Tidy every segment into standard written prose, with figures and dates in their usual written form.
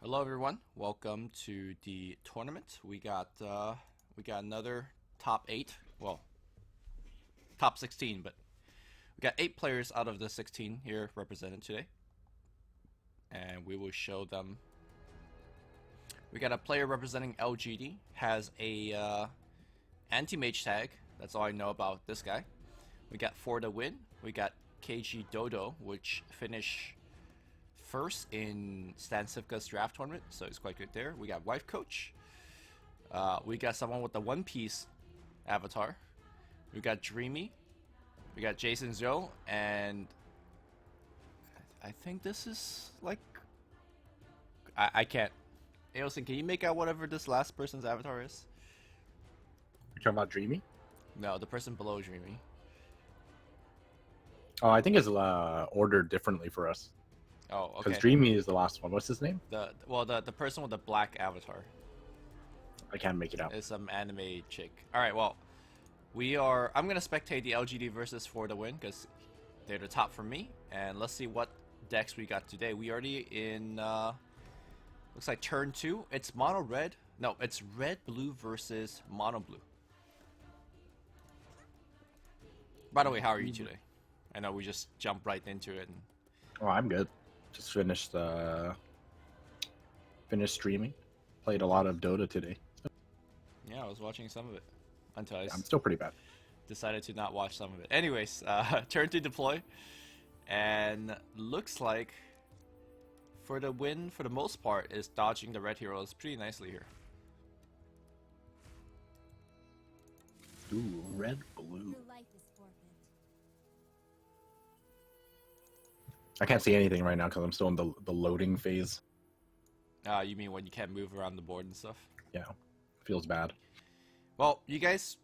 Hello everyone, welcome to the tournament. We got another top 8, well, top 16, but we got 8 players out of the 16 here represented today. And we will show them. We got a player representing LGD, has a anti-mage tag. That's all I know about this guy. We got For the Win. We got KG Dodo, which finished first in Stan Sivka's draft tournament, so he's quite good there. We got Wife Coach. We got someone with the One Piece avatar. We got Dreamy. We got Jason Zhou, and I think this is like I can't. Eosin, can you make out whatever this last person's avatar is? You're talking about Dreamy? No, the person below Dreamy. Oh, I think it's ordered differently for us. Oh, okay. Because Dreamy is the last one. What's his name? The person with the black avatar. I can't make it out. It's some anime chick. All right, well, I'm gonna spectate the LGD versus For the Win because they're the top for me, and let's see what decks we got today. We already in looks like turn 2. It's mono red. No, it's red blue versus mono blue. By the way, how are you today? I know we just jumped right into it. And... Oh, I'm good. Just finished streaming. Played a lot of Dota today. Yeah, I was watching some of it until I I'm still pretty bad. decided to not watch some of it. Anyways, turn to deploy, and looks like For the Win, for the most part, is dodging the red heroes pretty nicely here. Ooh, red, blue. I can't see anything right now because I'm still in the loading phase. You mean when you can't move around the board and stuff? Yeah, feels bad. Well, you guys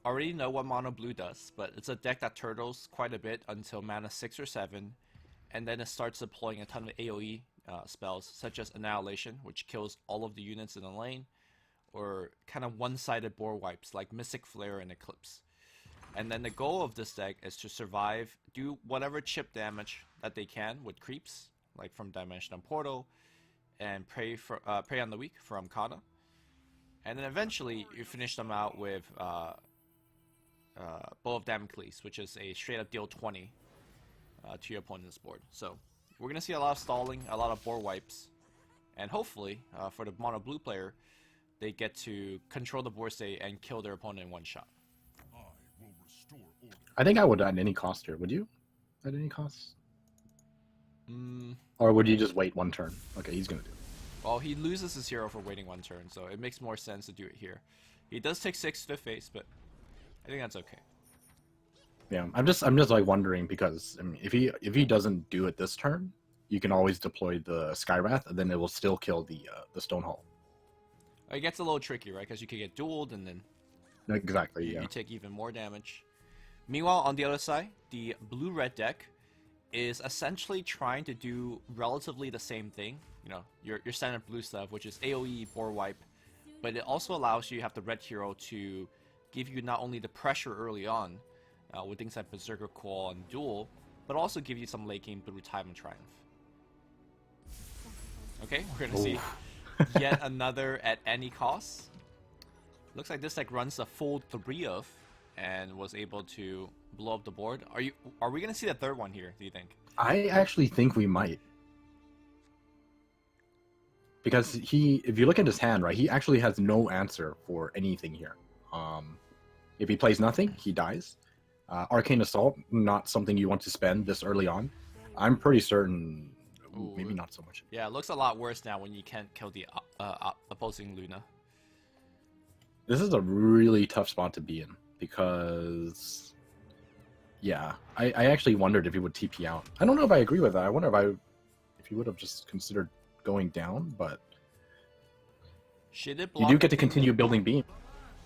already know what mono blue does, but it's a deck that turtles quite a bit until mana 6 or 7, and then it starts deploying a ton of AoE spells, such as Annihilation, which kills all of the units in the lane, or kind of one-sided board wipes like Mystic Flare and Eclipse. And then the goal of this deck is to survive, do whatever chip damage that they can with creeps, like from Dimensional Portal, and Prey on the Weak from Kana. And then eventually you finish them out with Bow of Damocles, which is a straight up deal 20 to your opponent's board. So we're going to see a lot of stalling, a lot of board wipes, and hopefully for the mono blue player, they get to control the board state and kill their opponent in one shot. I think I would at any cost here. Would you? At any cost? Or would you just wait one turn? Okay, he's gonna do it. Well, he loses his hero for waiting one turn, so it makes more sense to do it here. He does take 6 to the face, but I think that's okay. Yeah, I'm just like wondering because I mean, if he doesn't do it this turn, you can always deploy the Skywrath, and then it will still kill the Stonehall. It gets a little tricky, right? Because you can get dueled, and then Exactly. Yeah. you take even more damage. Meanwhile, on the other side, the blue-red deck is essentially trying to do relatively the same thing. You know, your standard blue stuff, which is AoE, board wipe, but it also allows you to have the red hero to give you not only the pressure early on with things like Berserker Call and Duel, but also give you some late game through Time and Triumph. Okay, we're gonna see yet another at any cost. Looks like this deck runs a full 3 of and was able to blow up the board. Are we gonna see the third one here, do you think? I actually think we might. Because if you look at his hand, right, he actually has no answer for anything here. If he plays nothing, he dies. Arcane Assault, not something you want to spend this early on. I'm pretty certain, maybe not so much. Yeah, it looks a lot worse now when you can't kill the opposing Luna. This is a really tough spot to be in because, yeah, I actually wondered if he would TP out. I don't know if I agree with that. I wonder if he would have just considered going down, but she did you do get to continue building beam.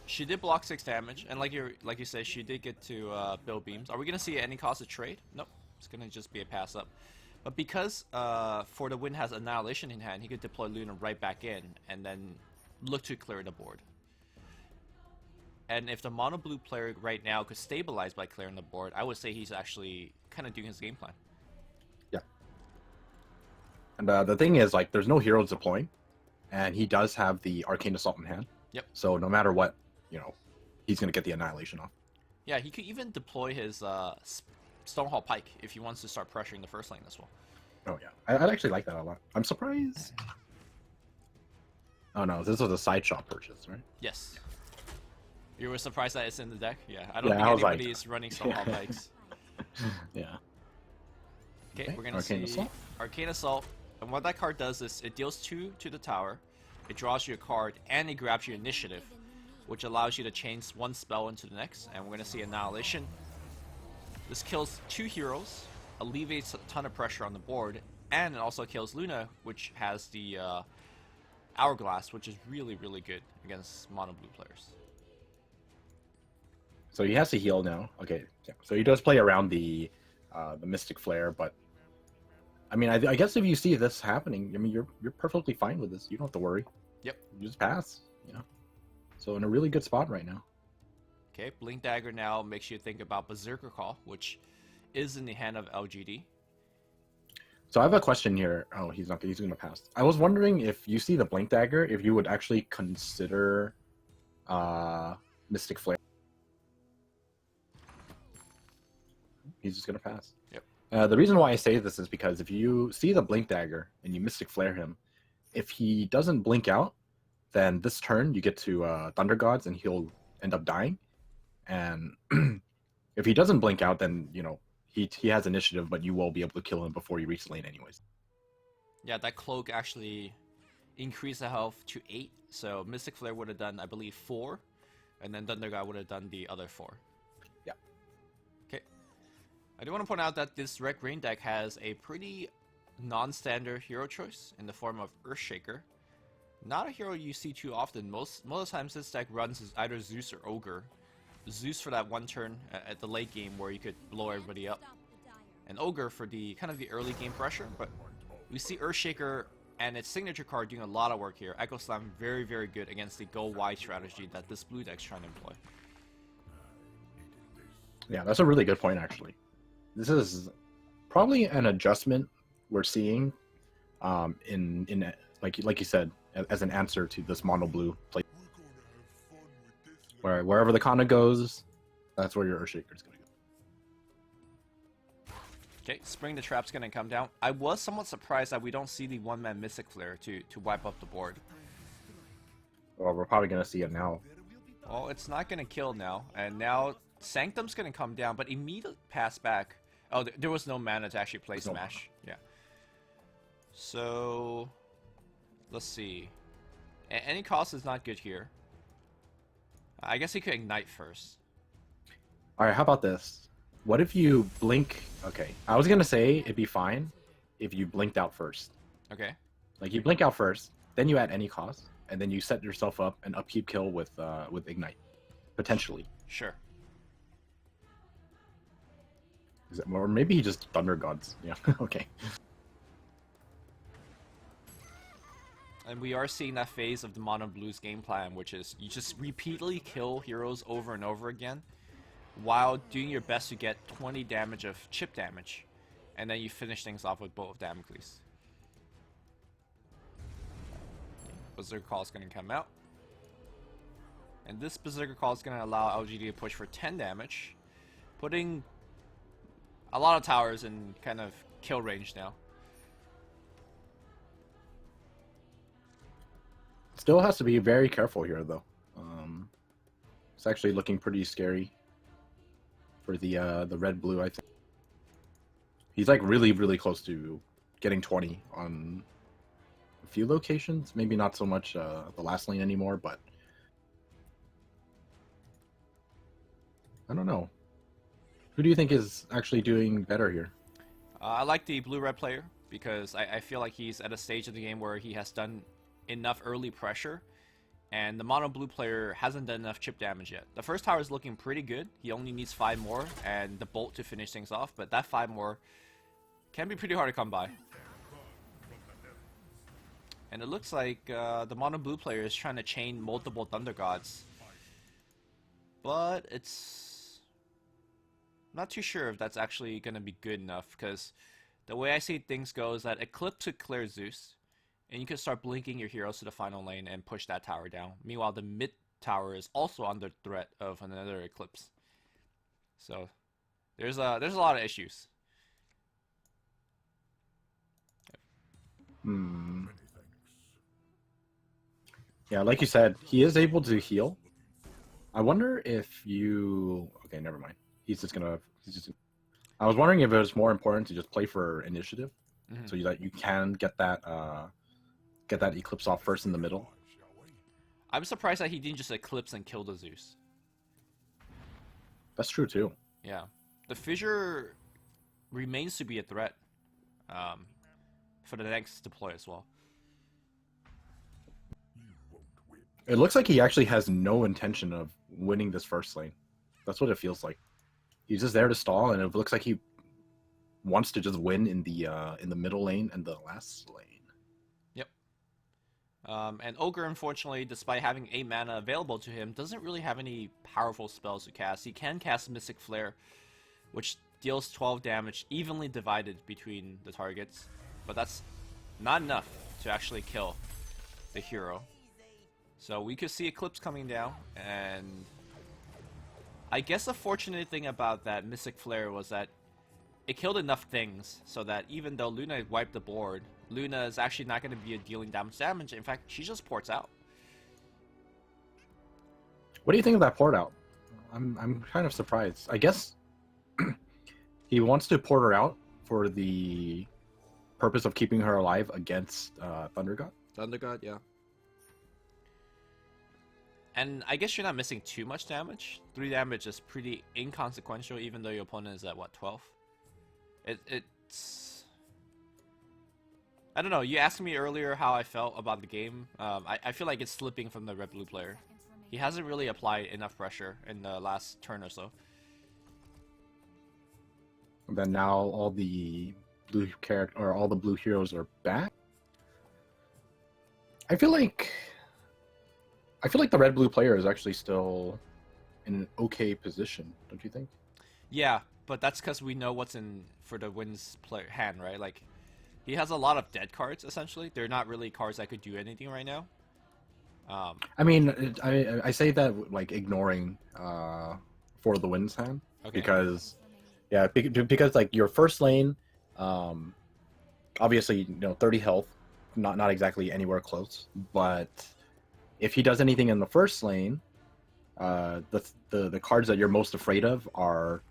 She did block 6 damage, and like you said, she did get to build beams. Are we gonna see any cost of trade? Nope, it's gonna just be a pass up. But because For the Win has Annihilation in hand, he could deploy Luna right back in and then look to clear the board. And if the mono blue player right now could stabilize by clearing the board, I would say he's actually kind of doing his game plan. Yeah. And the thing is, like, there's no heroes deploying, and he does have the Arcane Assault in hand. Yep. So no matter what, you know, he's gonna get the annihilation off. Yeah, he could even deploy his Stonehall Pike if he wants to start pressuring the first lane as well. Oh yeah, I'd actually like that a lot. I'm surprised. Oh no, this was a side shot purchase, right? Yes. You were surprised that it's in the deck? Yeah, I don't Yeah, think I was anybody like- is running Stonehall Pikes. Yeah. Okay, we're gonna Arcane see Assault. Arcane Assault, and what that card does is it deals 2 to the tower, it draws you a card, and it grabs your initiative, which allows you to change one spell into the next, and we're gonna see Annihilation. This kills 2 heroes, alleviates a ton of pressure on the board, and it also kills Luna, which has the Hourglass, which is really, really good against mono blue players. So he has to heal now. Okay, yeah. So he does play around the Mystic Flare, but I mean, I guess if you see this happening, I mean, you're perfectly fine with this. You don't have to worry. Yep. You just pass. Yeah. So in a really good spot right now. Okay, Blink Dagger now makes you think about Berserker Call, which is in the hand of LGD. So I have a question here. Oh, he's not. He's going to pass. I was wondering if you see the Blink Dagger, if you would actually consider Mystic Flare. He's just going to pass. Yep. The reason why I say this is because if you see the Blink Dagger and you Mystic Flare him, if he doesn't blink out, then this turn you get to Thunder Gods and he'll end up dying. And if he doesn't blink out, then, you know, he has initiative, but you will be able to kill him before you reach lane anyways. Yeah, that Cloak actually increased the health to 8, so Mystic Flare would have done, I believe, 4, and then Thunder God would have done the other 4. Yeah. Okay. I do want to point out that this Red Green deck has a pretty non-standard hero choice in the form of Earthshaker. Not a hero you see too often. Most of the times this deck runs as either Zeus or Ogre. Zeus for that one turn at the late game where you could blow everybody up, and Ogre for the kind of the early game pressure. But we see Earthshaker and its signature card doing a lot of work here. Echo Slam very, very good against the go wide strategy that this blue deck's trying to employ. Yeah, that's a really good point actually. This is probably an adjustment we're seeing in like you said, as an answer to this mono blue play. Wherever the Kana goes, that's where your Earthshaker is going to go. Okay, Spring the Trap's going to come down. I was somewhat surprised that we don't see the one-man Mystic Flare to wipe up the board. Well, we're probably going to see it now. Well, it's not going to kill now, and now Sanctum's going to come down, but immediately pass back. Oh, there was no mana to actually play Smash. Yeah. So, let's see. Any cost is not good here. I guess he could Ignite first. All right, how about this? What if you blink? Okay, I was going to say it'd be fine if you blinked out first. Okay. Like you blink out first, then you add any cost, and then you set yourself up an upkeep kill with Ignite, potentially. Sure. Or maybe he just Thunder Gods. Yeah. Okay. And we are seeing that phase of the Mono Blues game plan, which is you just repeatedly kill heroes over and over again, while doing your best to get 20 damage of chip damage, and then you finish things off with Bolt of Damocles. Berserker Call is going to come out. And this Berserker Call is going to allow LGD to push for 10 damage, putting a lot of towers in kind of kill range now. Still has to be very careful here, though. It's actually looking pretty scary for the red-blue, I think. He's like really, really close to getting 20 on a few locations. Maybe not so much the last lane anymore, but I don't know. Who do you think is actually doing better here? I like the blue-red player because I feel like he's at a stage of the game where he has done enough early pressure, and the mono blue player hasn't done enough chip damage yet. The first tower is looking pretty good. He only needs 5 more and the bolt to finish things off, but that 5 more can be pretty hard to come by. And it looks like the mono blue player is trying to chain multiple Thunder Gods, but it's not too sure if that's actually going to be good enough, because The way I see things go is that Eclipse could clear Zeus, and you can start blinking your heroes to the final lane and push that tower down. Meanwhile, the mid tower is also under threat of another Eclipse. So there's a lot of issues. Yeah, like you said, he is able to heal. I wonder if you. Okay, never mind. He's just gonna. I was wondering if it was more important to just play for initiative, so that you can get that Eclipse off first in the middle. I'm surprised that he didn't just Eclipse and kill the Zeus. That's true too. Yeah, the fissure remains to be a threat for the next deploy as well. It looks like he actually has no intention of winning this first lane. That's what it feels like. He's just there to stall, and it looks like he wants to just win in the middle lane and the last lane. Yep. And Ogre, unfortunately, despite having 8 mana available to him, doesn't really have any powerful spells to cast. He can cast Mystic Flare, which deals 12 damage, evenly divided between the targets, but that's not enough to actually kill the hero. So we could see Eclipse coming down, and I guess the fortunate thing about that Mystic Flare was that it killed enough things so that even though Luna wiped the board, Luna is actually not going to be dealing damage. In fact, she just ports out. What do you think of that port out? I'm kind of surprised. I guess he wants to port her out for the purpose of keeping her alive against Thunder God. Thunder God, yeah. And I guess you're not missing too much damage. 3 damage is pretty inconsequential, even though your opponent is at, what, 12? It's... I don't know, you asked me earlier how I felt about the game. I feel like it's slipping from the red-blue player. He hasn't really applied enough pressure in the last turn or so. And then now all the blue heroes are back. I feel like the red-blue player is actually still in an okay position, don't you think? Yeah, but that's because we know what's in for the Wind's player hand, right? Like, he has a lot of dead cards, essentially. They're not really cards that could do anything right now. I mean, I say that like ignoring for the Wind's hand, Okay. because like your first lane, obviously 30 health, not exactly anywhere close, but if he does anything in the first lane, the cards that you're most afraid of are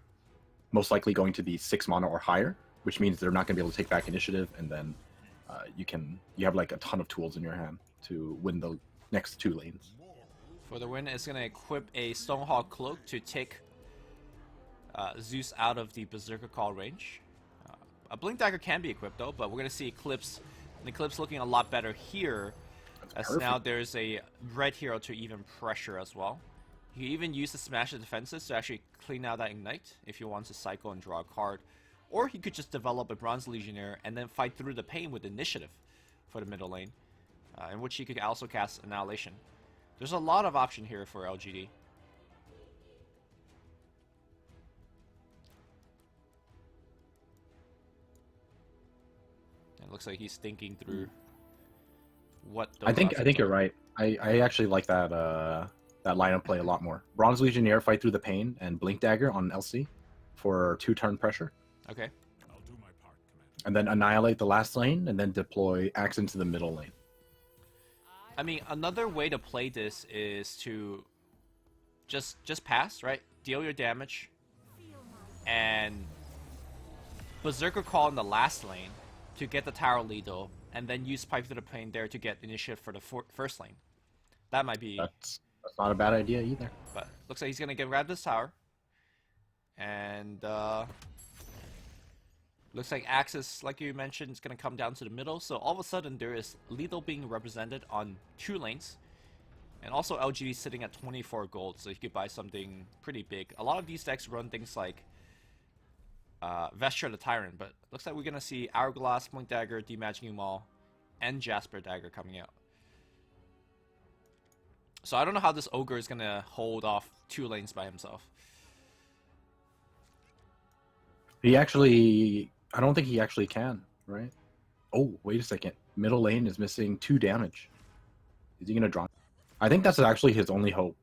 most likely going to be 6 mana or higher, which means they're not going to be able to take back initiative, and then you have like a ton of tools in your hand to win the next 2 lanes. For the win, it's going to equip a Stonehawk Cloak to take Zeus out of the Berserker Call range. A Blink Dagger can be equipped though, but we're going to see Eclipse, and Eclipse looking a lot better here. As now there's a red hero to even pressure as well. You can even use the Smash the Defenses to actually clean out that Ignite if you want to cycle and draw a card. Or he could just develop a Bronze Legionnaire and then fight through the pain with Initiative for the middle lane, in which he could also cast Annihilation. There's a lot of option here for LGD. It looks like he's thinking through what those I think options you're are. right. I actually like that that line of play a lot more. Bronze Legionnaire, fight through the pain, and Blink Dagger on LC for 2-turn pressure. Okay. I'll do my part, Commander. And then annihilate the last lane, and then deploy Axe into the middle lane. I mean, another way to play this is to just pass, right? Deal your damage, and Berserker Call in the last lane to get the tower lethal, and then use Pipe through the Pain there to get initiative for the first lane. That might be... That's not a bad idea either. But looks like he's going to grab this tower. And looks like Axis, like you mentioned, is going to come down to the middle. So all of a sudden there is lethal being represented on 2 lanes. And also LGD sitting at 24 gold, so you could buy something pretty big. A lot of these decks run things like Vesture the Tyrant, but looks like we're going to see Hourglass, Blink Dagger, Demagicking Maul, and Jasper Dagger coming out. So I don't know how this Ogre is going to hold off 2 lanes by himself. He actually I don't think he actually can, right? Oh, wait a second. Middle lane is missing 2 damage. Is he gonna draw? I think that's actually his only hope.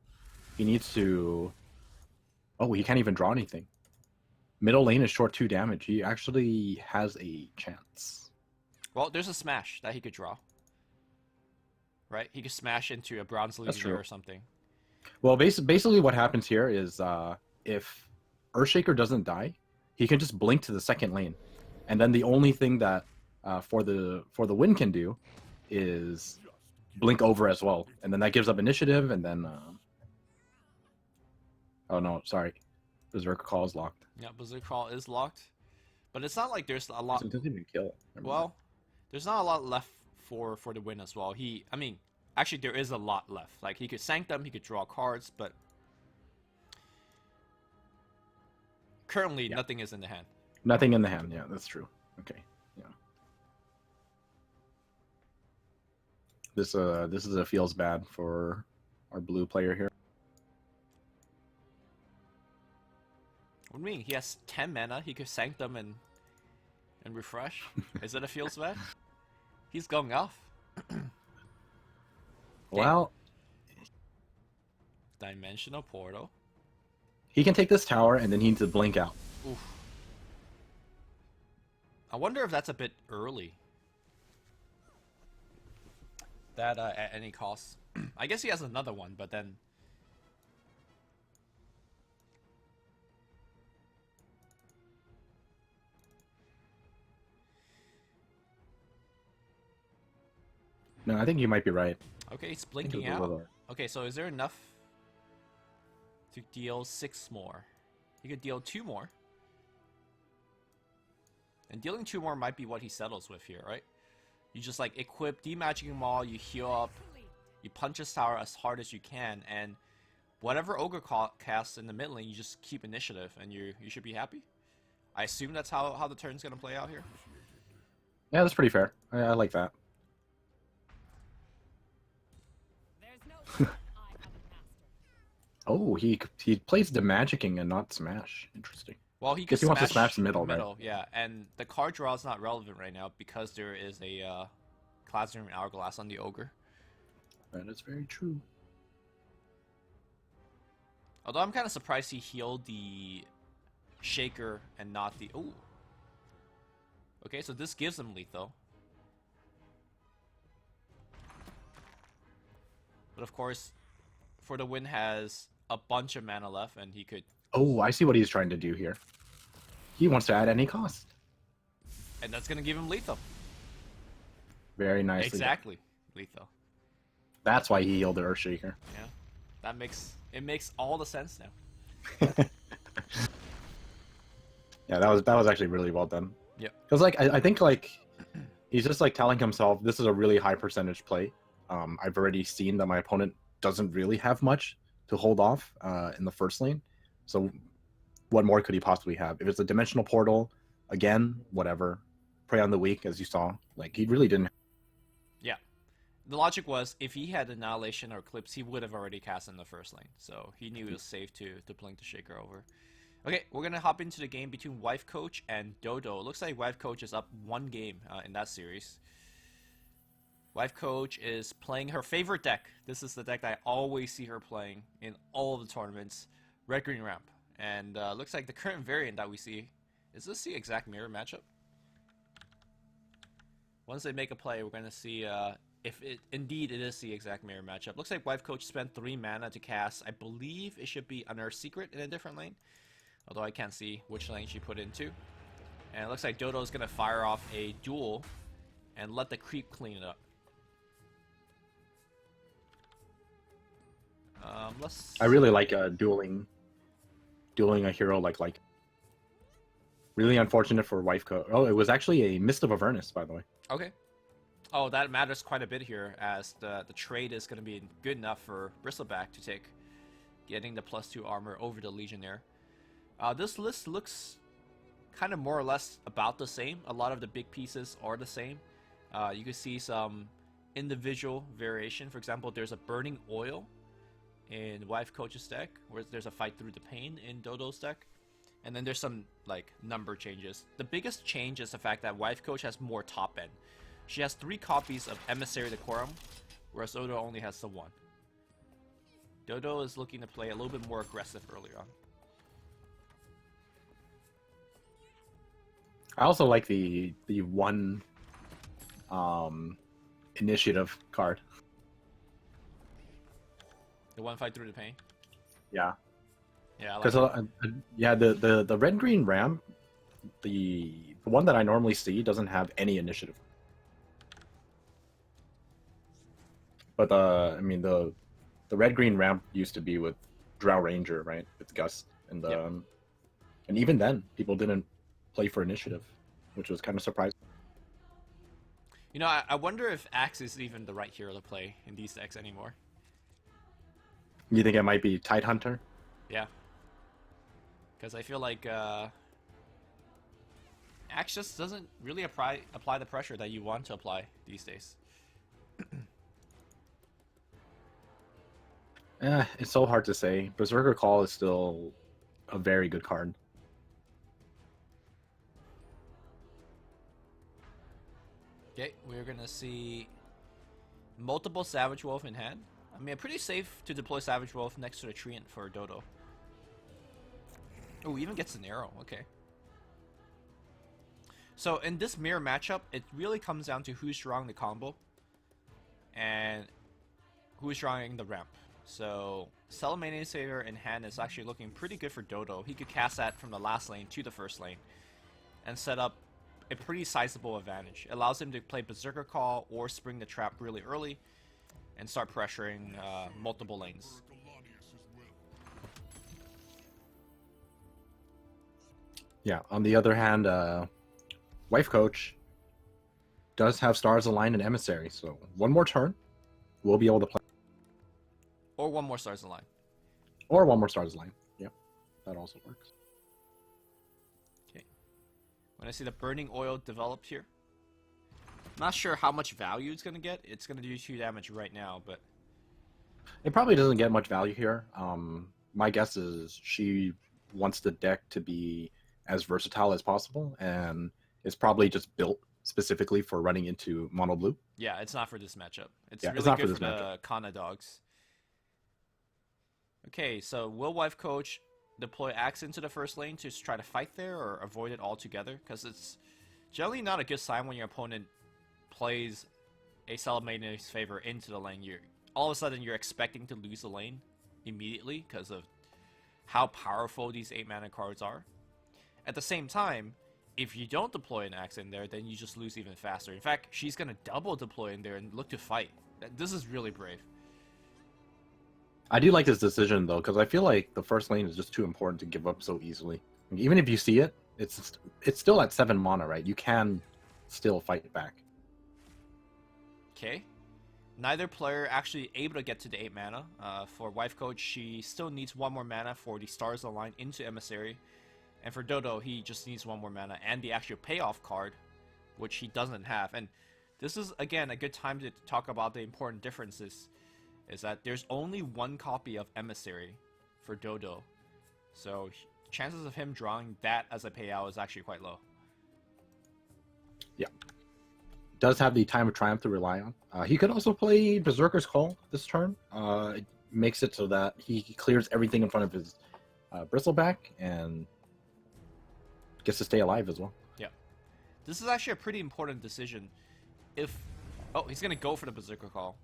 He needs to. Oh, he can't even draw anything. Middle lane is short 2 damage. He actually has a chance. Well, there's a smash that he could draw. Right? He could smash into a Bronze Legionnaire or something. Well, basically what happens here is if Earthshaker doesn't die, he can just blink to the second lane. And then the only thing that for the win can do is blink over as well. And then that gives up initiative, and then... Oh no, sorry. Berserker Call is locked. Yeah, Berserker Call is locked. But it's not like there's a lot... So it doesn't even kill. Well, there's not a lot left for the win as well. I mean, actually there is a lot left. Like, he could Sanctum, he could draw cards, but... Currently, nothing is in the hand. Nothing in the hand, yeah, that's true. Okay, yeah. This is a feels bad for our blue player here. What do you mean? He has 10 mana, he could Sanctum and refresh. Is it a feels bad? He's going off. Well, Dimensional Portal. he can take this tower and then he needs to blink out. Oof. I wonder if that's a bit early. That at any cost. I guess he has another one, but then... No, I think you might be right. Okay, it's blinking out. Okay, so is there enough to deal 6 more? He could deal 2 more. And dealing 2 more might be what he settles with here, right? You just like equip Demagicking Maul, you heal up, you punch his tower as hard as you can, and whatever Ogre casts in the mid lane, you just keep initiative, and you should be happy. I assume that's how the turn's gonna play out here. Yeah, that's pretty fair. I like that. Oh, he plays the magicking and not smash. Interesting. Well, he could he wants to smash the middle, right? Yeah, and the card draw is not relevant right now because there is a Classroom Hourglass on the Ogre. That is very true. Although I'm kind of surprised he healed the Shaker and not the... Ooh. Okay, so this gives him lethal. But of course, For the Win has a bunch of mana left, and he could... Oh, I see what he's trying to do here. He wants to add any cost. And that's going to give him lethal. Very nicely. Exactly. Lethal. That's why he healed the Earthshaker. Yeah. That makes... It makes all the sense now. Yeah, that was actually really well done. Yeah. Because like I think like he's just like telling himself this is a really high percentage play. I've already seen that my opponent doesn't really have much to hold off in the first lane. So what more could he possibly have? If it's a dimensional portal, again, whatever. Prey on the Weak, as you saw. Like he really didn't. Yeah. The logic was if he had Annihilation or Eclipse, he would have already cast in the first lane. So he knew it was safe to blink the Shaker over. Okay, we're going to hop into the game between Wife Coach and Dodo. It looks like Wife Coach is up 1 game in that series. Wife Coach is playing her favorite deck. This is the deck that I always see her playing in all of the tournaments. Red Green Ramp. And looks like the current variant that we see, is this the exact mirror matchup? Once they make a play, we're going to see if indeed it is the exact mirror matchup. Looks like Wife Coach spent 3 mana to cast. I believe it should be Unearthed Secret in a different lane. Although I can't see which lane she put into. And it looks like Dodo is going to fire off a duel and let the creep clean it up. I really like dueling a hero like. Really unfortunate for Wife Coach. Oh, it was actually a Mist of Avernus, by the way. Okay. Oh, that matters quite a bit here, as the trade is going to be good enough for Bristleback to take getting the +2 armor over the Legionnaire. This list looks kind of more or less about the same. A lot of the big pieces are the same. You can see some individual variation. For example, there's a Burning Oil in Wife Coach's deck, whereas there's a Fight Through the Pain in Dodo's deck. And then there's some like number changes. The biggest change is the fact that Wife Coach has more top end. She has 3 copies of Emissary Decorum, whereas Dodo only has the 1. Dodo is looking to play a little bit more aggressive early on. I also like the one initiative card. The one fight through the pain. Yeah, Yeah, I like because it. yeah, the red green ram, the one that I normally see doesn't have any initiative. But I mean the red green ramp used to be with Drow Ranger, right? With Gust, and Yep. and even then people didn't play for initiative, which was kind of surprising. You know, I wonder if Axe is even the right hero to play in these decks anymore. You think it might be Tidehunter? Yeah. Because I feel like Axe just doesn't really apply the pressure that you want to apply these days. It's so hard to say. Berserker Call is still a very good card. Okay, we're gonna see multiple Savage Wolf in hand. I mean, pretty safe to deploy Savage Wolf next to the Treant for Dodo. Oh, even gets an arrow. Okay. So in this mirror matchup, it really comes down to who's drawing the combo and who's drawing the ramp. So Salamania's Savior in hand is actually looking pretty good for Dodo. He could cast that from the last lane to the first lane and set up a pretty sizable advantage. It allows him to play Berserker Call or Spring the Trap really early and start pressuring multiple lanes. Yeah. On the other hand, Wife Coach does have Stars Align and Emissary, so one more turn, we'll be able to play. Or one more Stars Align. Or one more Stars Align. Yep, that also works. Okay. When I see the Burning Oil developed here, not sure how much value it's going to get. It's going to do 2 damage right now, but It probably doesn't get much value here. My guess is she wants the deck to be as versatile as possible, and it's probably just built specifically for running into mono blue. yeah, it's not for this matchup. It's Yeah, really it's not good for for this the Kana dogs. Okay, so will Wife Coach deploy Axe into the first lane to try to fight there or avoid it altogether? Because it's generally not a good sign when your opponent plays a Salamania's Favor into the lane. All of a sudden you're expecting to lose the lane immediately because of how powerful these 8 mana cards are. At the same time, if you don't deploy an Axe in there, then you just lose even faster. In fact, she's going to double deploy in there and look to fight. This is really brave. I do like this decision though, because I feel like the first lane is just too important to give up so easily. Even if you see it, it's still at 7 mana, right? You can still fight back. Okay. Neither player actually able to get to the 8 mana. For Wife Coach, she still needs 1 more mana for the Stars Align into Emissary. And for Dodo, he just needs 1 more mana and the actual payoff card, which he doesn't have. And this is, again, a good time to talk about the important differences. Is that there's only 1 copy of Emissary for Dodo. So chances of him drawing that as a payout is actually quite low. Yeah. Does have the Time of Triumph to rely on. He could also play Berserker's Call this turn. It makes it so that he clears everything in front of his Bristleback and gets to stay alive as well. Yeah. This is actually a pretty important decision. Oh, he's going to go for the Berserker Call.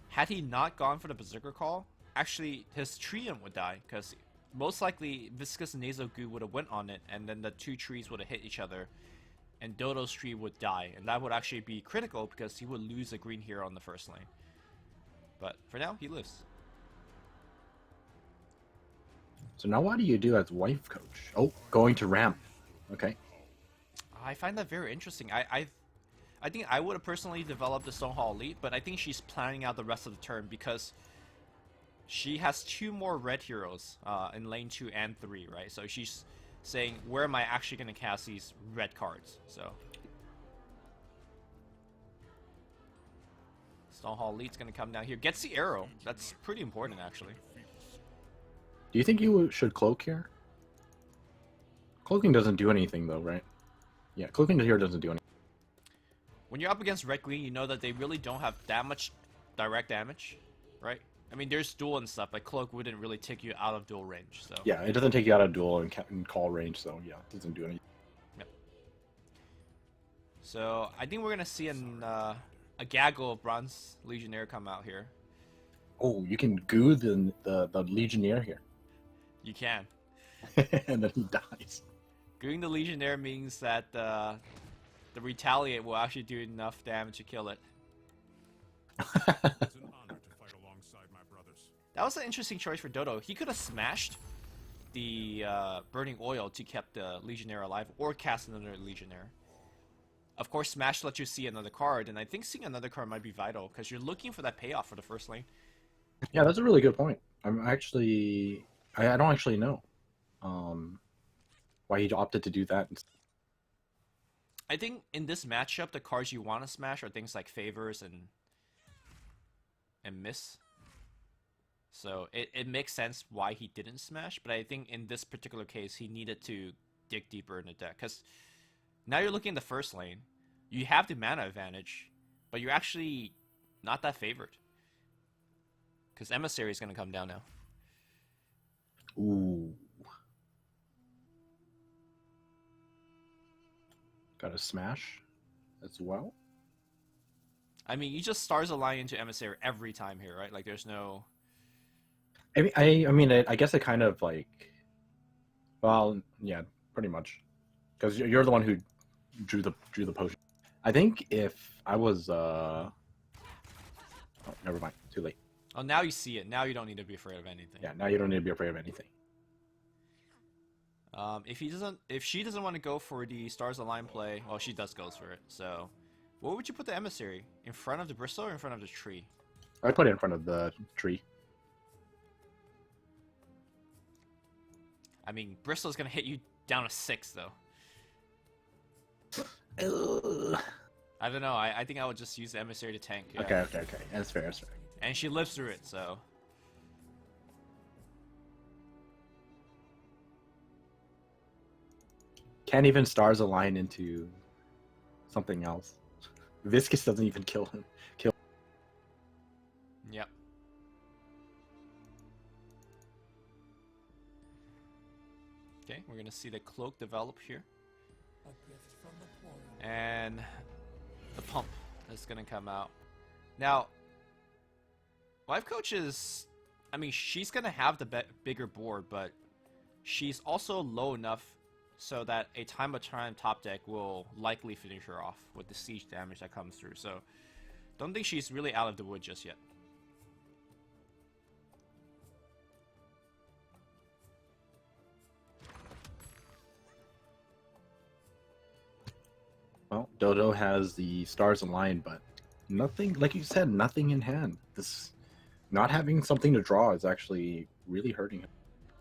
Had he not gone for the Berserker Call, actually his Treant would die, because most likely Viscous Nasal Goo would have went on it, and then the 2 trees would have hit each other, and Dodo's tree would die, and that would actually be critical because he would lose a green hero on the first lane. But for now, he lives. So now what do you do as Wife Coach? Oh, going to ramp. Okay. I find that very interesting. I think I would have personally developed the Stonehall Elite, but I think she's planning out the rest of the turn because she has 2 more red heroes in lane 2 and 3, right? So she's saying, where am I actually going to cast these red cards? So Stonehall Elite's going to come down here. Gets the arrow. That's pretty important, actually. Do you think you should cloak here? Cloaking doesn't do anything though, right? Yeah, cloaking here doesn't do anything. When you're up against red green, you know that they really don't have that much direct damage, right? I mean, there's duel and stuff, but cloak wouldn't really take you out of duel range. So Yeah, it doesn't take you out of duel and call range, so yeah, it doesn't do anything. Yep. So I think we're gonna see a gaggle of Bronze Legionnaire come out here. Oh, you can goo the Legionnaire here, You can. and then he dies. Gooing the Legionnaire means that the Retaliate will actually do enough damage to kill it. It's an honor to fight alongside my brothers. That was an interesting choice for Dodo. He could have smashed the Burning Oil to keep the Legionnaire alive, or cast another Legionnaire. Of course, Smash lets you see another card, and I think seeing another card might be vital, because you're looking for that payoff for the first lane. Yeah, that's a really good point. I don't actually know why he opted to do that. I think in this matchup, the cards you want to smash are things like Favors and Miss. So it makes sense why he didn't smash, but I think in this particular case, he needed to dig deeper in the deck, because now you're looking at the first lane. You have the mana advantage, but you're actually not that favored. Because Emissary is going to come down now. Ooh. Got a smash as well. I mean, you just Stars Align into Emissary every time here, right? Like, there's no... I mean, I guess it kind of like... Well, yeah, pretty much. Because you're the one who drew the potion. I think if I was... Oh, never mind. Too late. Oh, now you see it. Now you don't need to be afraid of anything. Yeah, now you don't need to be afraid of anything. If she doesn't want to go for the Stars Align play, well, she does goes for it. So, where would you put the Emissary? In front of the Bristle or in front of the tree? I put it in front of the tree. I mean, Bristol's gonna hit you down to 6, though. I don't know. I think I would just use the Emissary to tank. Yeah. Okay. That's fair. And she lives through it, so... Can't even Stars Align into something else. Viscous doesn't even kill him. Yep. Okay, we're gonna see the cloak develop here. And the pump is gonna come out. Now, Life Coach is... I mean, she's gonna have the bigger board, but she's also low enough so that a Time of Triumph top deck will likely finish her off with the siege damage that comes through. So, don't think she's really out of the wood just yet. Well, Dodo has the Stars Align, but nothing, like you said, nothing in hand. This not having something to draw is actually really hurting him.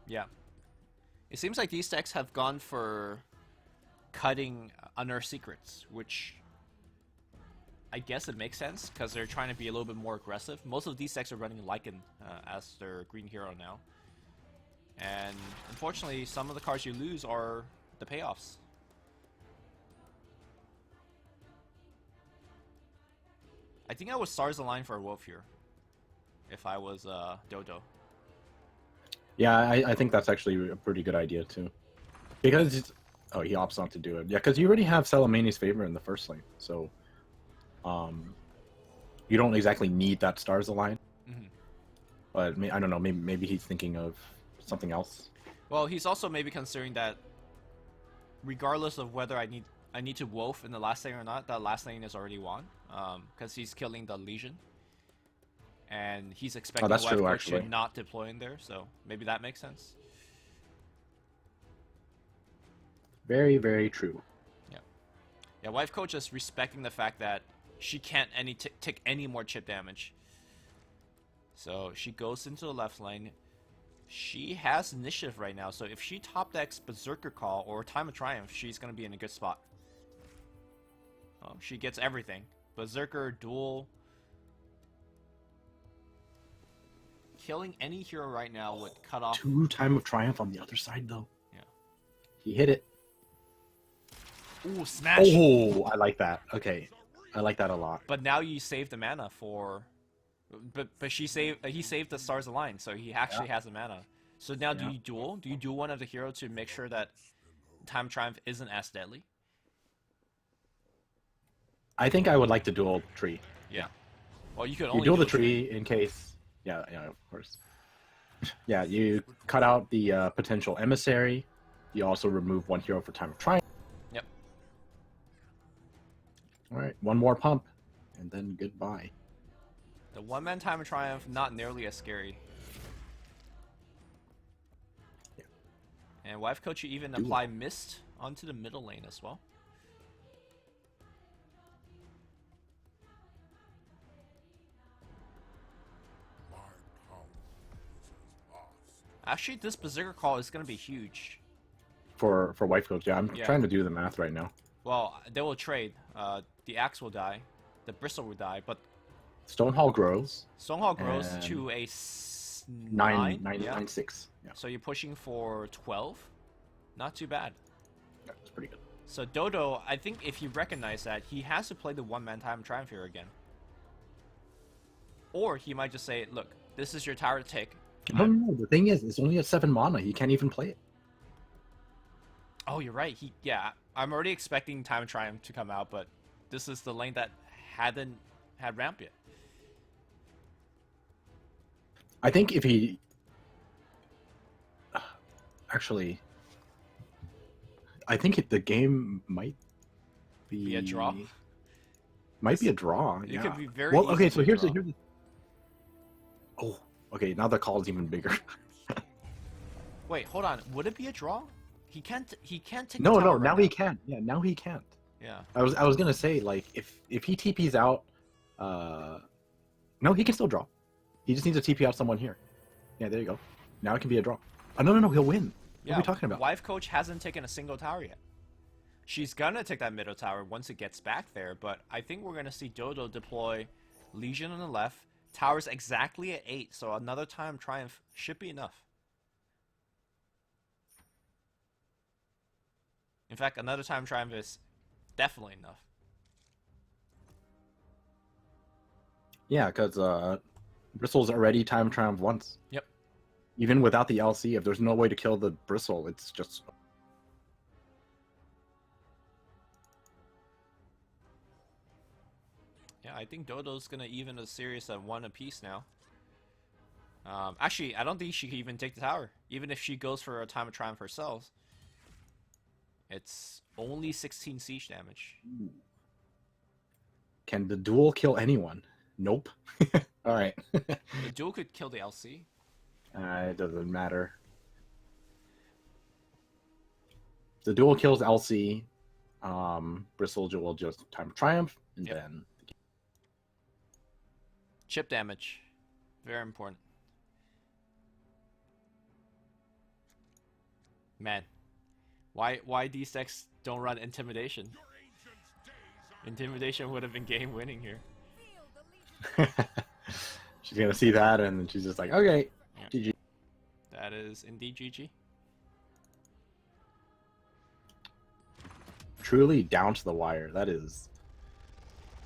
Yeah. It seems like these decks have gone for cutting Unearthed Secrets, which I guess it makes sense because they're trying to be a little bit more aggressive. Most of these decks are running Lycan as their green hero now. And unfortunately, some of the cards you lose are the payoffs. I think I would Stars Align for a Wolf here if I was Dodo. Yeah, I think that's actually a pretty good idea too. Because he opts not to do it. Yeah, because you already have Salamani's Favor in the first lane, so you don't exactly need that Stars Align. Mm-hmm. But I don't know, maybe he's thinking of something else. Well, he's also maybe considering that regardless of whether I need to Wolf in the last lane or not, that last lane is already won. Because he's killing the Legion. And he's expecting that's true, Coach actually. to not deploy in there, so maybe that makes sense. Very, very true. Yeah, Wife Coach is respecting the fact that she can't take any more chip damage. So she goes into the left lane. She has initiative right now, so if she top decks Berserker Call or Time of Triumph, she's going to be in a good spot. She gets everything. Berserker, Duel. Killing any hero right now would cut off... 2 Time of Triumph on the other side, though. Yeah. He hit it. Ooh, smash! Oh, I like that. Okay, I like that a lot. But now you save the mana for... But he saved the Stars Align, so he actually has the mana. So now do Yeah. you duel? Do you duel one of the hero to make sure that Time Triumph isn't as deadly? I think I would like to dual tree. Yeah. Well, you could You only dual the duel tree in case. Yeah, yeah, of course. Yeah, you cut out the potential emissary. You also remove one hero for Time of Triumph. Yep. All right, one more pump, and then goodbye. The one-man Time of Triumph, not nearly as scary. Yeah. And Wife Coach, you even Duel. apply Mist onto the middle lane as well. My power is vast. Actually, this Berserker Call is going to be huge. For wife coach, yeah, I'm Yeah. trying to do the math right now. Well, they will trade. The Axe will die. The Bristle will die, but Stonehall grows Stonehall grows And to a 9, 9. Yeah. 9, 6. Yeah, So you're pushing for 12. Not too bad. that's pretty good. So Dodo, I think if you recognize that, he has to play the one-man Time Triumph here again. Or he might just say, look, this is your tower to take. No, the thing is, it's only a 7 mana. You can't even play it. Oh, you're right. Yeah, I'm already expecting Time Triumph to come out, but this is the lane that hadn't had ramp yet. I think if he actually, I think the game might Be a draw. Might be a draw. It Yeah. could be very Well, okay. easy So to here's the draw. Oh, okay. Now the call is even bigger. Wait, hold on. Would it be a draw? He can't take No, the no. tower Now right he can. Yeah, now he can't. Yeah. I was gonna say like if he TPs out, no, he can still draw. He just needs to TP out someone here. Yeah, there you go. Now it can be a draw. Oh, no, he'll win. What are we talking about? Wife Coach hasn't taken a single tower yet. She's gonna take that middle tower once it gets back there, but I think we're gonna see Dodo deploy Legion on the left, towers exactly at 8, so another Time Triumph should be enough. In fact, another Time Triumph is definitely enough. Yeah, because Bristle's already Time Triumph once. Yep. Even without the LC, if there's no way to kill the Bristle, it's just... Yeah, I think Dodo's gonna even a series at 1 apiece now. Actually, I don't think she can even take the tower. Even if she goes for a Time of Triumph herself, it's only 16 siege damage. Can the duel kill anyone? Nope. Alright. The duel could kill the LC. It doesn't matter. The duel kills LC. Bristle will just Time of Triumph, and Yep. then... Chip damage. Very important. Man. Why these decks don't run Intimidation? Intimidation would have been game winning here. She's gonna see that, and she's just like, okay, Yeah. GG. That is indeed GG. Truly down to the wire. That is...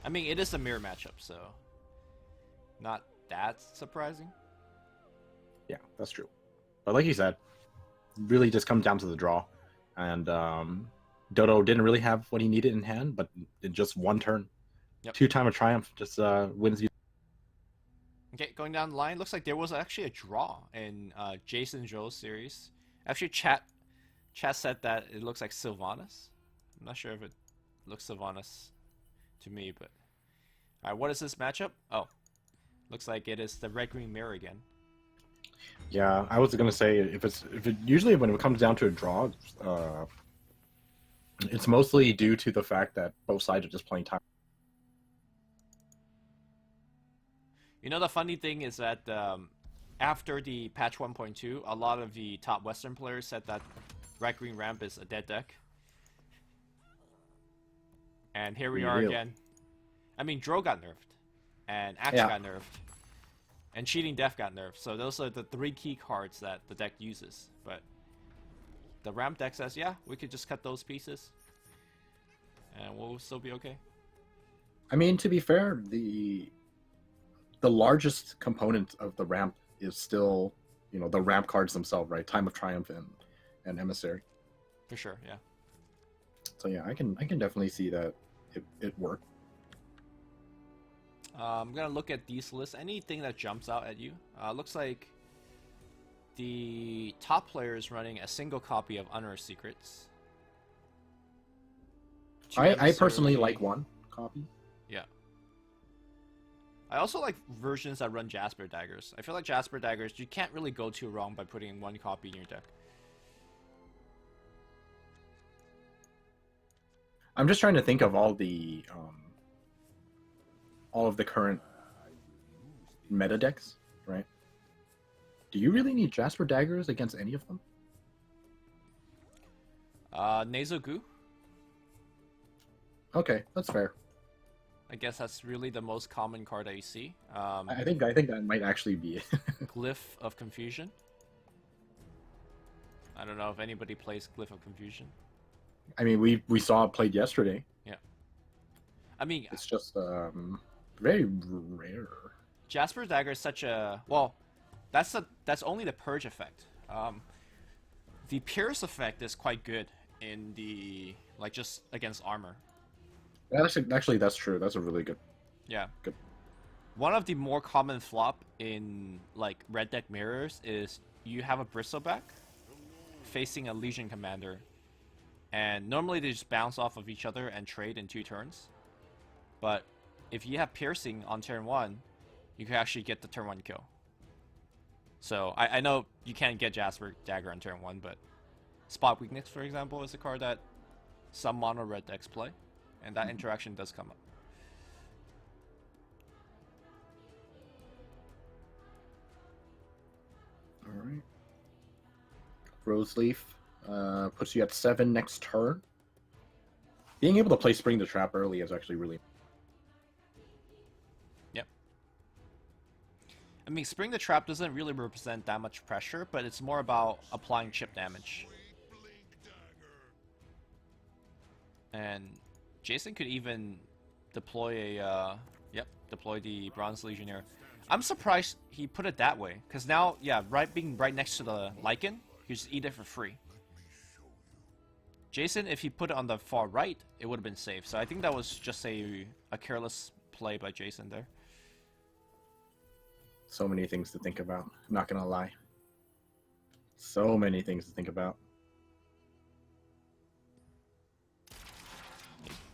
I mean, it is a mirror matchup, so not that surprising. Yeah, that's true. But like you said, really just comes down to the draw. And Dodo didn't really have what he needed in hand, but in just one turn, Yep. 2 Time of Triumph just wins you. Okay, going down the line, looks like there was actually a draw in Jason Joe's series. Actually, chat said that it looks like Sylvanas. I'm not sure if it looks Sylvanas to me, but alright, what is this matchup? Oh, looks like it is the red-green mirror again. Yeah, I was gonna say if it usually when it comes down to a draw, it's mostly due to the fact that both sides are just playing time. You know, the funny thing is that after the patch 1.2, a lot of the top Western players said that red-green ramp is a dead deck. And here we are Really? again. I mean, Dro got nerfed, and Axe Yeah. got nerfed, and Cheating Death got nerfed. So those are the 3 key cards that the deck uses. But the ramp deck says, yeah, we could just cut those pieces. and we'll still be okay. I mean, to be fair, the largest component of the ramp is still, you know, the ramp cards themselves, right? Time of Triumph and Emissary. For sure, yeah. So yeah, I can definitely see that it worked. I'm gonna look at these lists. Anything that jumps out at you? Looks like the top player is running a single copy of Unearthed Secrets. I personally like one copy. Yeah. I also like versions that run Jasper Daggers. I feel like Jasper Daggers, you can't really go too wrong by putting one copy in your deck. I'm just trying to think of all of the current meta decks, right? Do you really need Jasper Daggers against any of them? Nasal Goo. Okay, that's fair. I guess that's really the most common card that you see. I think that might actually be it. Glyph of Confusion. I don't know if anybody plays Glyph of Confusion. I mean, we saw it played yesterday. Yeah. I mean, It's just very rare. Jasper's Dagger is such a that's only the purge effect. The Pierce effect is quite good in the just against armor. Actually, that's true. That's a really good. Yeah. Good. One of the more common flop in red deck mirrors is you have a Bristleback facing a Legion Commander, and normally they just bounce off of each other and trade in 2 turns. But if you have Piercing on turn 1, you can actually get the turn 1 kill. So I know you can't get Jasper Dagger on turn 1, but Spot Weakness, for example, is a card that some mono red decks play, and that interaction does come up. All right. Rose Leaf puts you at 7 next turn. Being able to play Spring the Trap early is actually really. Yep. I mean, Spring the Trap doesn't really represent that much pressure, but it's more about applying chip damage. And Jason could even deploy deploy the Bronze Legionnaire. I'm surprised he put it that way, because now, yeah, being right next to the Lycan, you just eat it for free. Jason, if he put it on the far right, it would have been safe. So I think that was just a careless play by Jason there. So many things to think about. I'm not gonna lie. So many things to think about.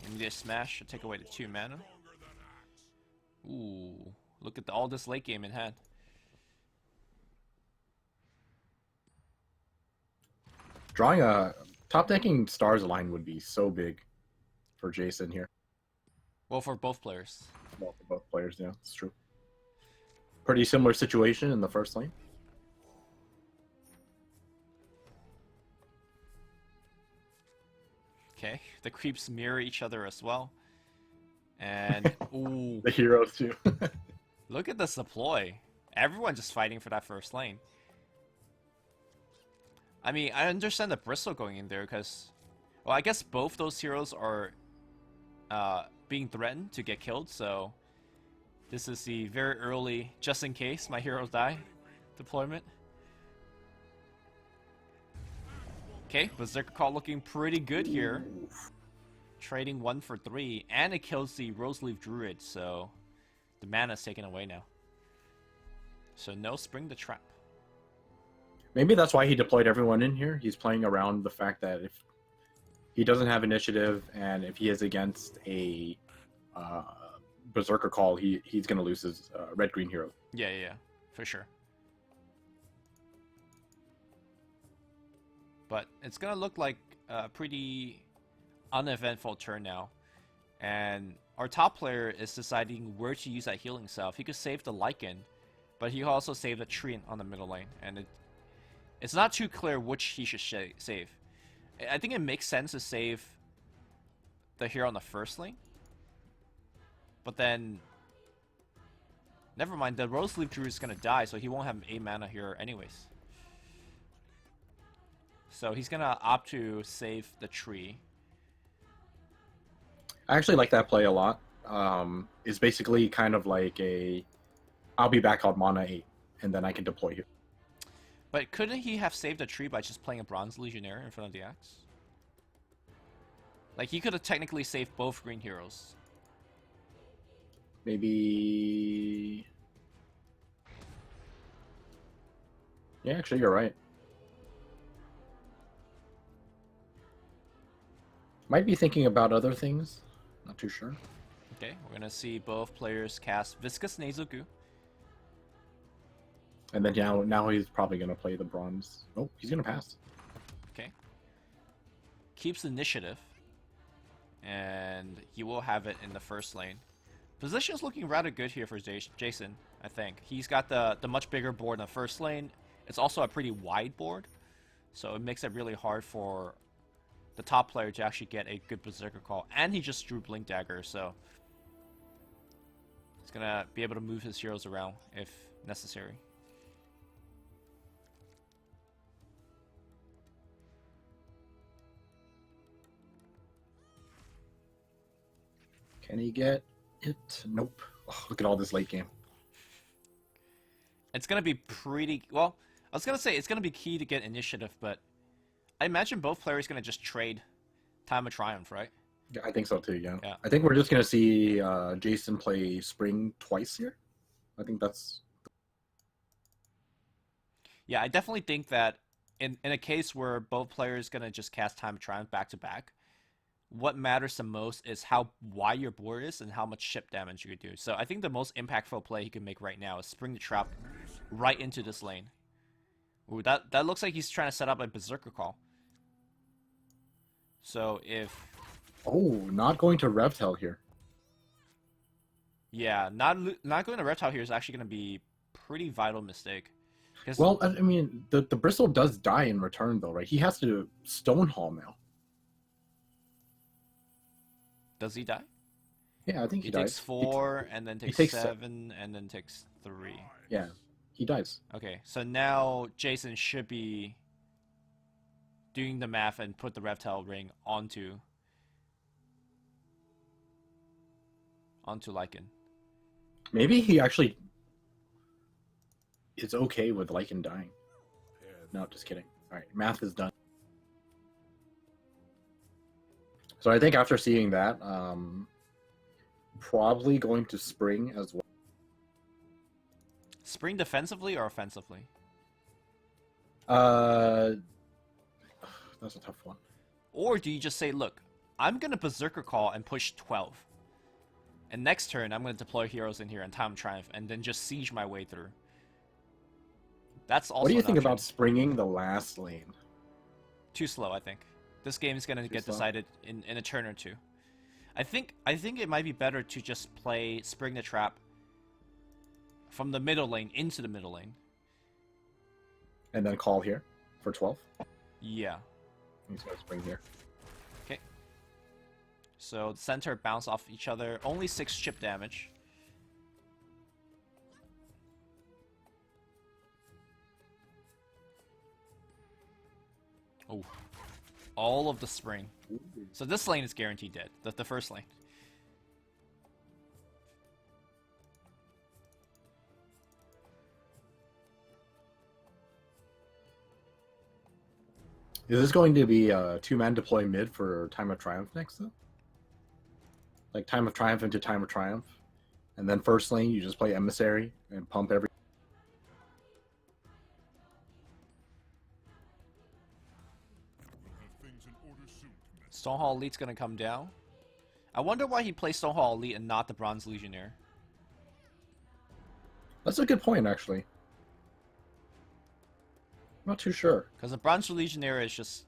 Immediate smash to take away the 2 mana. Ooh, look at all this late game in hand. Drawing a top decking Stars line would be so big for Jason here. Well, for both players. Well, for both players, yeah, it's true. Pretty similar situation in the first lane. Okay, the creeps mirror each other as well. And, ooh. The heroes, too. Look at this deploy. Everyone just fighting for that first lane. I mean, I understand the Bristle going in there because, well, I guess both those heroes are being threatened to get killed, so this is the very early, just in case my heroes die, deployment. Okay, Berserker Call looking pretty good here. Trading 1 for 3, and it kills the Roseleaf Druid, so the mana's taken away now. So no Spring the Trap. Maybe that's why he deployed everyone in here. He's playing around the fact that if he doesn't have initiative and if he is against a Berserker Call, he's going to lose his red-green hero. Yeah, for sure. But it's going to look like a pretty uneventful turn now. And our top player is deciding where to use that healing salve. He could save the Lycan, but he also saved a Treant on the middle lane. And it's not too clear which he should save. I think it makes sense to save the hero on the first lane. But then, never mind, the Roseleaf Druid is going to die, so he won't have 8 mana here anyways. So he's going to opt to save the tree. I actually like that play a lot. It's basically kind of like I'll be back on mana 8, and then I can deploy here. But couldn't he have saved a tree by just playing a Bronze Legionnaire in front of the axe? Like, he could have technically saved both green heroes. Maybe... Yeah, actually, you're right. Might be thinking about other things. Not too sure. Okay, we're gonna see both players cast Viscous Nasal Goo. And then now he's probably going to play the bronze. Oh, he's going to pass. Okay. Keeps initiative. And he will have it in the first lane. Position's looking rather good here for Jason, I think. He's got the much bigger board in the first lane. It's also a pretty wide board. So it makes it really hard for the top player to actually get a good Berserker call. And he just drew Blink Dagger, so he's going to be able to move his heroes around if necessary. Can he get it? Nope. Oh, look at all this late game. It's going to be pretty... Well, I was going to say it's going to be key to get initiative, but I imagine both players going to just trade Time of Triumph, right? Yeah, I think so too, yeah. Yeah. I think we're just going to see Jason play Spring twice here. I think that's... Yeah, I definitely think that in a case where both players going to just cast Time of Triumph back-to-back, what matters the most is how wide your board is and how much ship damage you could do. So I think the most impactful play he can make right now is Spring the Trap right into this lane. Ooh, that looks like he's trying to set up a Berserker call. So if... Oh, not going to Revtel here. Yeah, not going to Reptile here is actually going to be pretty vital mistake. Well, I mean, the Bristle does die in return, though, right? He has to Stonehall now. Does he die? Yeah, I think he He dies. takes 4, and then takes takes 7, and then takes 3. Yeah, he dies. Okay, so now Jason should be doing the math and put the reptile ring onto Lycan. Maybe he actually is okay with Lycan dying. No, just kidding. All right, math is done. So I think after seeing that, probably going to Spring as well. Spring defensively or offensively? That's a tough one. Or do you just say, look, I'm going to Berserker Call and push 12. And next turn, I'm going to deploy heroes in here and Time Triumph, and then just siege my way through. That's also What do you an think option. about springing the last lane? Too slow, I think. This game is going to get slow? decided in a turn or two. I think it might be better to just play Spring the Trap from the middle lane into the middle lane. And then call here for 12? Yeah. He's going to spring here. Okay. So the center bounce off each other. Only 6 chip damage. Oh. All of the spring. So this lane is guaranteed dead. The first lane. Is this going to be a 2-man deploy mid for Time of Triumph next, though? Like Time of Triumph into Time of Triumph? And then first lane, you just play Emissary and pump every... We'll have things in order soon, Commander. Stonehall Elite's gonna come down. I wonder why he plays Stonehall Elite and not the Bronze Legionnaire. That's a good point, actually. Not too sure. Because the Bronze Legionnaire is just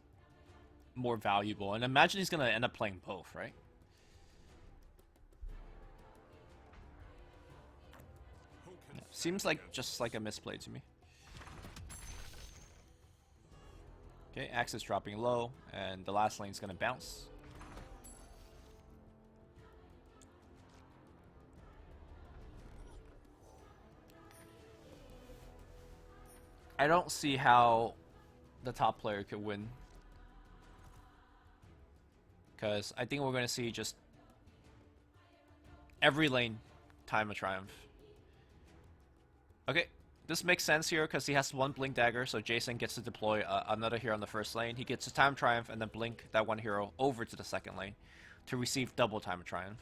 more valuable. And imagine he's gonna end up playing both, right? Yeah, seems like just like a misplay to me. Okay, Axe is dropping low, and the last lane's gonna bounce. I don't see how the top player could win. Because I think we're going to see just every lane, Time of Triumph. Okay, this makes sense here because he has one Blink Dagger, so Jason gets to deploy another hero on the first lane. He gets his Time of Triumph and then blink that one hero over to the second lane to receive double Time of Triumph.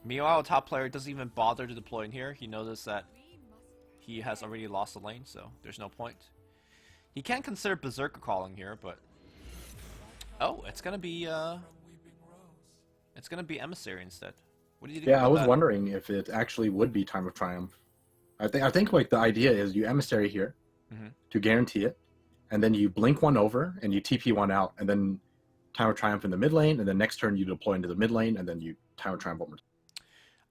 Meanwhile, top player doesn't even bother to deploy in here. He knows that he has already lost the lane, so there's no point. He can consider Berserker calling here, but oh, it's gonna be Emissary instead. What do you think? Yeah, about I was that? wondering if it actually would be Time of Triumph. I think like the idea is you Emissary here to guarantee it, and then you blink one over and you TP one out, and then Time of Triumph in the mid lane, and then next turn you deploy into the mid lane, and then you Time of Triumph one more time.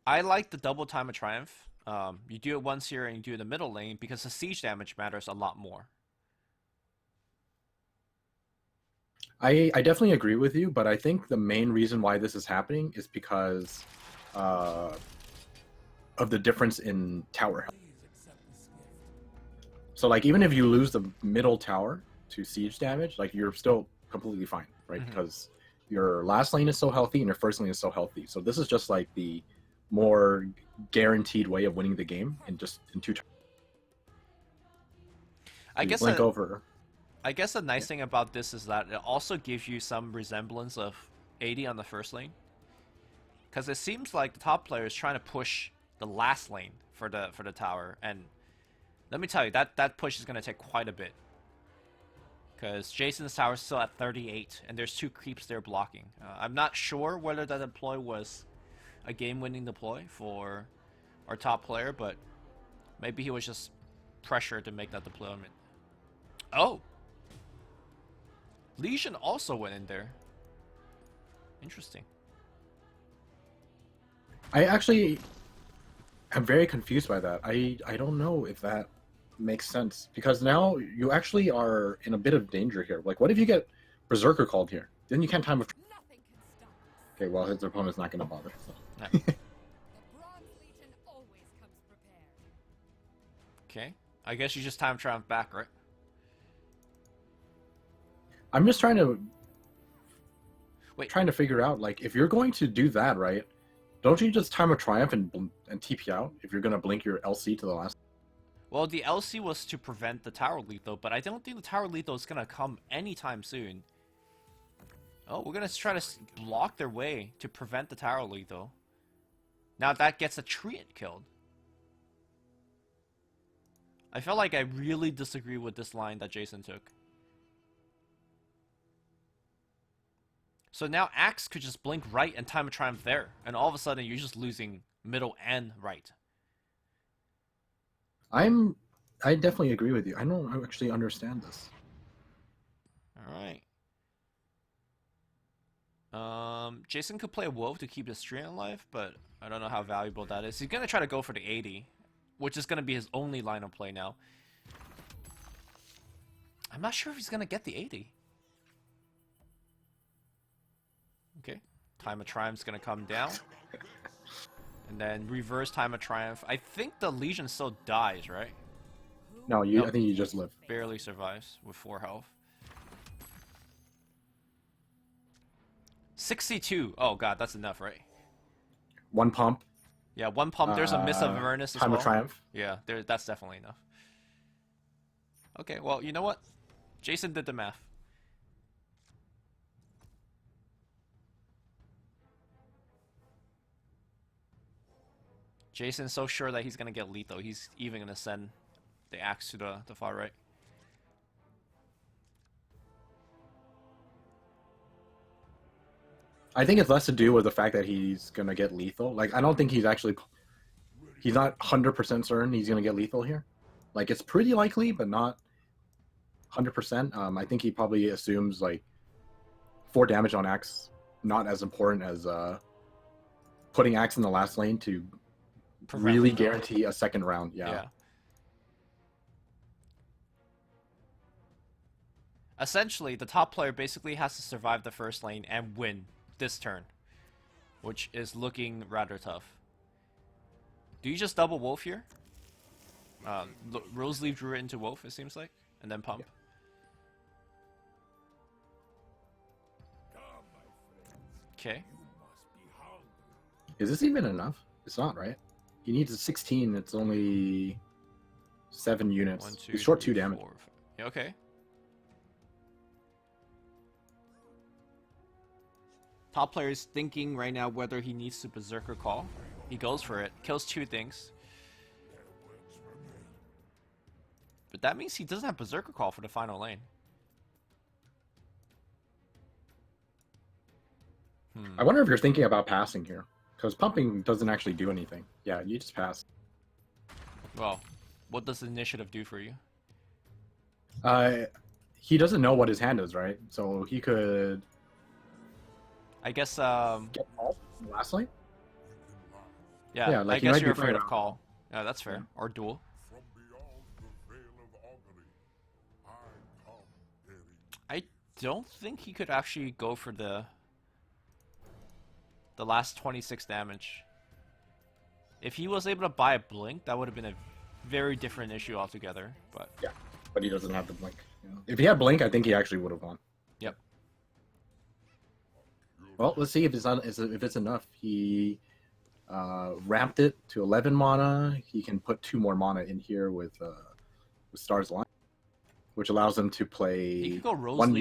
I like the double Time of Triumph. You do it once here and you do it in the middle lane because the siege damage matters a lot more. I definitely agree with you, but I think the main reason why this is happening is because of the difference in tower health. So like even if you lose the middle tower to siege damage, like you're still completely fine, right? Because your last lane is so healthy and your first lane is so healthy. So this is just like the more guaranteed way of winning the game in just in 2 turns. I guess blink over. I guess the nice thing about this is that it also gives you some resemblance of 80 on the first lane. Because it seems like the top player is trying to push the last lane for the tower, and let me tell you, that push is going to take quite a bit. Because Jason's tower is still at 38, and there's 2 creeps there blocking. I'm not sure whether that deploy was a game-winning deploy for our top player, but maybe he was just pressured to make that deployment. Oh! Legion also went in there. Interesting. I actually am very confused by that. I don't know if that makes sense, because now you actually are in a bit of danger here. Like, what if you get Berserker called here? Then you can't time of. Okay, well, his opponent's not going to bother. So. Yeah. Okay, I guess you just time triumph back, right? I'm just trying to Wait. figure out, like, if you're going to do that, right? Don't you just time a triumph and TP out if you're going to blink your LC to the last? Well, the LC was to prevent the tower lethal, but I don't think the tower lethal is going to come anytime soon. Oh, we're going to try to block their way to prevent the tower lethal. Now that gets a treant killed. I felt like I really disagree with this line that Jason took. So now Axe could just blink right and time a triumph there, and all of a sudden you're just losing middle and right. I definitely agree with you. I don't actually understand this. Alright. Jason could play a wolf to keep his treant alive, but I don't know how valuable that is. He's going to try to go for the 80, which is going to be his only line of play now. I'm not sure if he's going to get the 80. Okay. Time of Triumph's going to come down. And then reverse Time of Triumph. I think the Legion still dies, right? No, Nope. I think you just live. Barely survives with 4 health. 62. Oh god, that's enough, right? 1 pump. Yeah, 1 pump. There's a Miss of Avernus as Time well. of Triumph. Yeah, that's definitely enough. Okay, well, you know what? Jason did the math. Jason's so sure that he's going to get lethal, he's even going to send the axe to the far right. I think it's less to do with the fact that he's going to get lethal. Like, I don't think he's not 100% certain he's going to get lethal here. Like, it's pretty likely, but not 100%. I think he probably assumes, like, 4 damage on Axe, not as important as putting Axe in the last lane to really guarantee a second round. Yeah. Essentially, the top player basically has to survive the first lane and win this turn, which is looking rather tough. Do you just double wolf here? Roseleaf drew it into wolf, it seems like, and then pump. Okay. Is this even enough? It's not, right? He needs a 16. It's only 7 units. 1, 2, He's short 3, 2 damage. 4, 5. Yeah, okay. Top player is thinking right now whether he needs to Berserker Call. He goes for it. Kills 2 things. But that means he doesn't have Berserker Call for the final lane. I wonder if you're thinking about passing here. Because pumping doesn't actually do anything. Yeah, you just pass. Well, what does initiative do for you? He doesn't know what his hand is, right? So he could I guess, get called in the last lane. yeah, Yeah, like I he guess might you're be afraid of playing call. Yeah, that's fair. Yeah. Or duel. From beyond the veil of augury, I come, Ares. I don't think he could actually go for the last 26 damage. If he was able to buy a blink, that would have been a very different issue altogether. But Yeah, but he doesn't have the blink. You know? If he had blink, I think he actually would have won. yep. Well, let's see if it's enough. He ramped it to 11 mana. He can put 2 more mana in here with Star's Line, which allows him to play. He could go one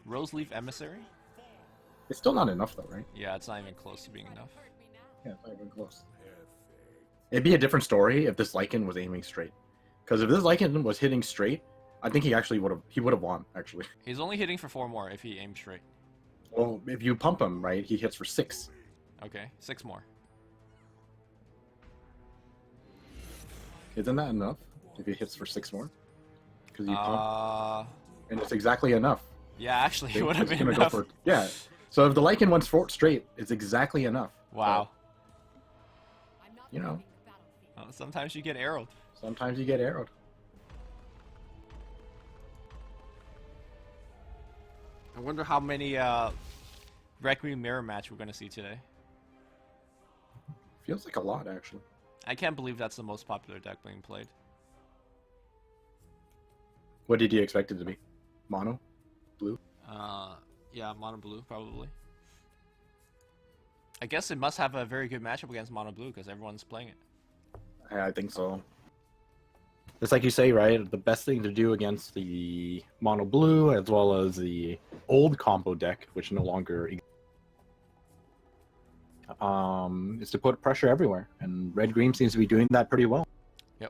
Rose Leaf Emissary. It's still not enough, though, right? Yeah, it's not even close to being enough. Yeah, it's not even close. It'd be a different story if this Lycan was aiming straight. Because if this Lycan was hitting straight, I think he actually would have won, actually. He's only hitting for 4 more if he aims straight. Well, if you pump him, right, he hits for 6. Okay, 6 more. Isn't that enough? If he hits for 6 more? Because you pump, and it's exactly enough. Yeah, actually, it would have It's been gonna enough. Go for, yeah. So if the Lycan went straight, it's exactly enough. Wow. You know, Well, sometimes you get arrowed. sometimes you get arrowed. I wonder how many Requiem Mirror match we're going to see today. Feels like a lot, actually. I can't believe that's the most popular deck being played. What did you expect it to be? Mono? Blue? Yeah, Mono Blue, probably. I guess it must have a very good matchup against Mono Blue because everyone's playing it. I think so. It's like you say, right? The best thing to do against the mono blue as well as the old combo deck, which no longer is to put pressure everywhere, and red green seems to be doing that pretty well.